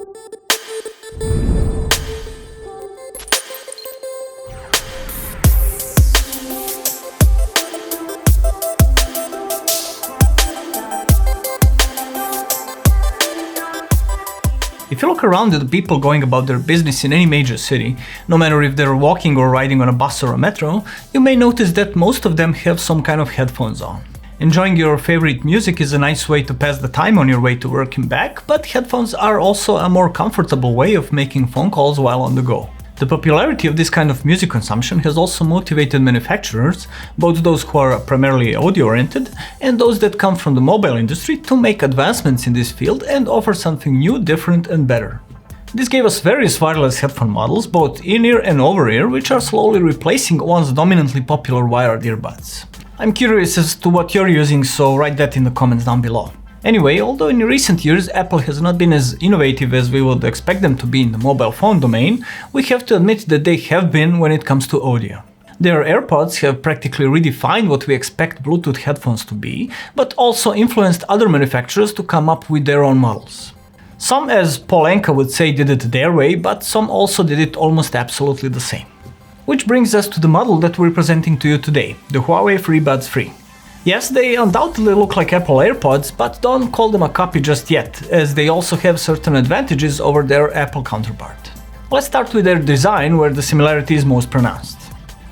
If you look around at the people going about their business in any major city, no matter if they're walking or riding on a bus or a metro, you may notice that most of them have some kind of headphones on. Enjoying your favorite music is a nice way to pass the time on your way to work and back, but headphones are also a more comfortable way of making phone calls while on the go. The popularity of this kind of music consumption has also motivated manufacturers, both those who are primarily audio-oriented and those that come from the mobile industry, to make advancements in this field and offer something new, different and better. This gave us various wireless headphone models, both in-ear and over-ear, which are slowly replacing once dominantly popular wired earbuds. I'm curious as to what you're using, so write that in the comments down below. Anyway, although in recent years Apple has not been as innovative as we would expect them to be in the mobile phone domain, we have to admit that they have been when it comes to audio. Their AirPods have practically redefined what we expect Bluetooth headphones to be, but also influenced other manufacturers to come up with their own models. Some, as Paul Anka would say, did it their way, but some also did it almost absolutely the same. Which brings us to the model that we're presenting to you today, the Huawei Freebuds 3. Yes, they undoubtedly look like Apple Airpods, but don't call them a copy just yet, as they also have certain advantages over their Apple counterpart. Let's start with their design, where the similarity is most pronounced.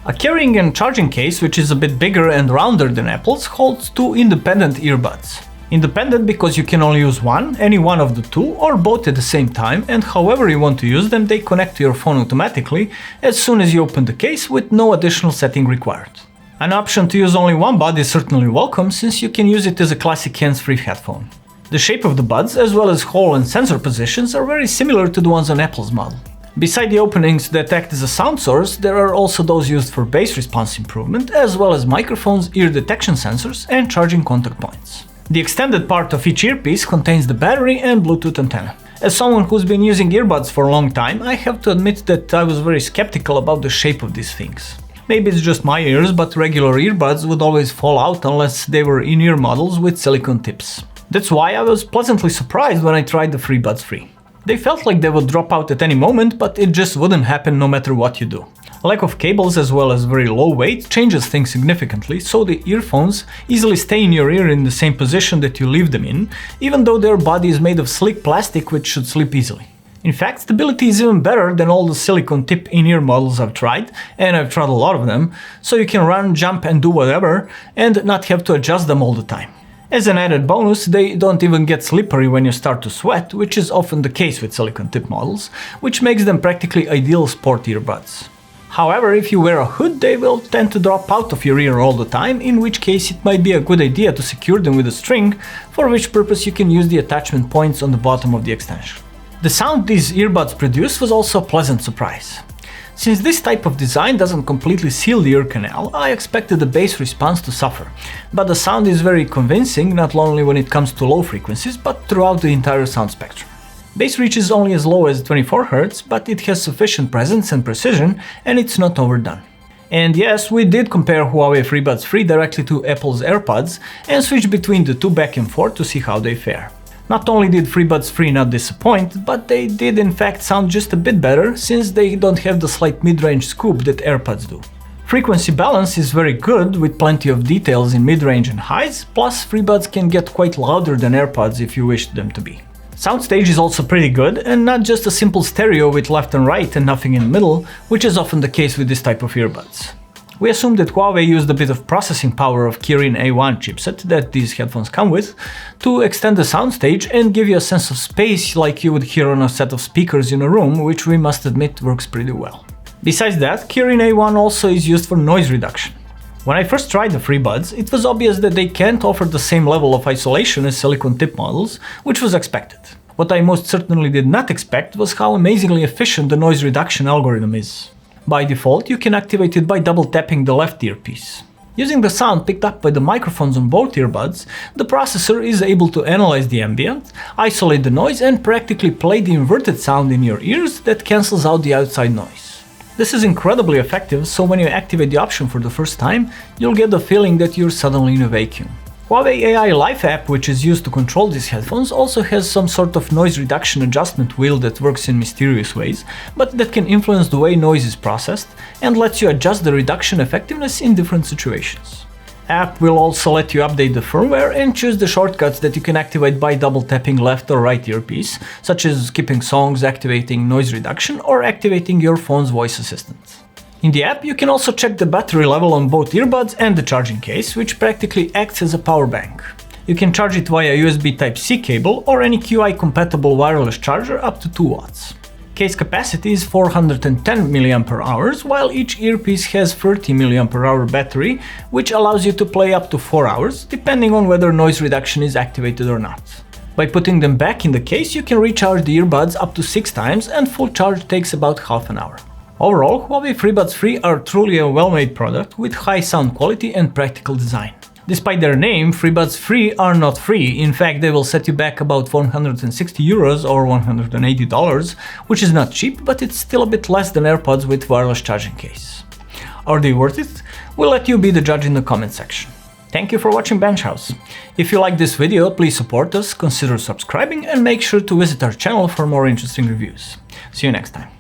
A carrying and charging case, which is a bit bigger and rounder than Apple's, holds two independent earbuds. Independent because you can only use one, any one of the two, or both at the same time, and however you want to use them, they connect to your phone automatically as soon as you open the case, with no additional setting required. An option to use only one bud is certainly welcome, since you can use it as a classic hands-free headphone. The shape of the buds, as well as hole and sensor positions, are very similar to the ones on Apple's model. Beside the openings that act as a sound source, there are also those used for bass response improvement, as well as microphones, ear detection sensors, and charging contact points. The extended part of each earpiece contains the battery and Bluetooth antenna. As someone who's been using earbuds for a long time, I have to admit that I was very skeptical about the shape of these things. Maybe it's just my ears, but regular earbuds would always fall out unless they were in-ear models with silicone tips. That's why I was pleasantly surprised when I tried the Freebuds 3. They felt like they would drop out at any moment, but it just wouldn't happen no matter what you do. A lack of cables as well as very low weight changes things significantly, so the earphones easily stay in your ear in the same position that you leave them in, even though their body is made of slick plastic which should slip easily. In fact, stability is even better than all the silicone tip in-ear models I've tried, and I've tried a lot of them, so you can run, jump and do whatever, and not have to adjust them all the time. As an added bonus, they don't even get slippery when you start to sweat, which is often the case with silicone tip models, which makes them practically ideal sport earbuds. However, if you wear a hood, they will tend to drop out of your ear all the time, in which case it might be a good idea to secure them with a string, for which purpose you can use the attachment points on the bottom of the extension. The sound these earbuds produce was also a pleasant surprise. Since this type of design doesn't completely seal the ear canal, I expected the bass response to suffer, but the sound is very convincing, not only when it comes to low frequencies, but throughout the entire sound spectrum. Bass reaches only as low as 24 Hz, but it has sufficient presence and precision, and it's not overdone. And yes, we did compare Huawei Freebuds 3 directly to Apple's Airpods and switch between the two back and forth to see how they fare. Not only did Freebuds 3 not disappoint, but they did in fact sound just a bit better, since they don't have the slight mid-range scoop that AirPods do. Frequency balance is very good, with plenty of details in mid-range and highs, plus Freebuds can get quite louder than AirPods if you wish them to be. Soundstage is also pretty good, and not just a simple stereo with left and right and nothing in the middle, which is often the case with this type of earbuds. We assume that Huawei used a bit of processing power of Kirin A1 chipset that these headphones come with to extend the soundstage and give you a sense of space like you would hear on a set of speakers in a room, which we must admit works pretty well. Besides that, Kirin A1 also is used for noise reduction. When I first tried the Freebuds, it was obvious that they can't offer the same level of isolation as silicone tip models, which was expected. What I most certainly did not expect was how amazingly efficient the noise reduction algorithm is. By default, you can activate it by double tapping the left earpiece. Using the sound picked up by the microphones on both earbuds, the processor is able to analyze the ambient, isolate the noise and practically play the inverted sound in your ears that cancels out the outside noise. This is incredibly effective, so when you activate the option for the first time, you'll get the feeling that you're suddenly in a vacuum. Huawei AI Life app, which is used to control these headphones, also has some sort of noise reduction adjustment wheel that works in mysterious ways, but that can influence the way noise is processed and lets you adjust the reduction effectiveness in different situations. App will also let you update the firmware and choose the shortcuts that you can activate by double tapping left or right earpiece, such as skipping songs, activating noise reduction, or activating your phone's voice assistant. In the app, you can also check the battery level on both earbuds and the charging case, which practically acts as a power bank. You can charge it via USB Type-C cable or any QI-compatible wireless charger up to 2 watts. Case capacity is 410 mAh, while each earpiece has 30 mAh battery, which allows you to play up to 4 hours, depending on whether noise reduction is activated or not. By putting them back in the case, you can recharge the earbuds up to 6 times, and full charge takes about half an hour. Overall, Huawei Freebuds 3 are truly a well-made product with high sound quality and practical design. Despite their name, Freebuds 3 are not free. In fact, they will set you back about 160 euros or $180, which is not cheap, but it's still a bit less than AirPods with wireless charging case. Are they worth it? We'll let you be the judge in the comment section. Thank you for watching Bench House. If you like this video, please support us, consider subscribing, and make sure to visit our channel for more interesting reviews. See you next time.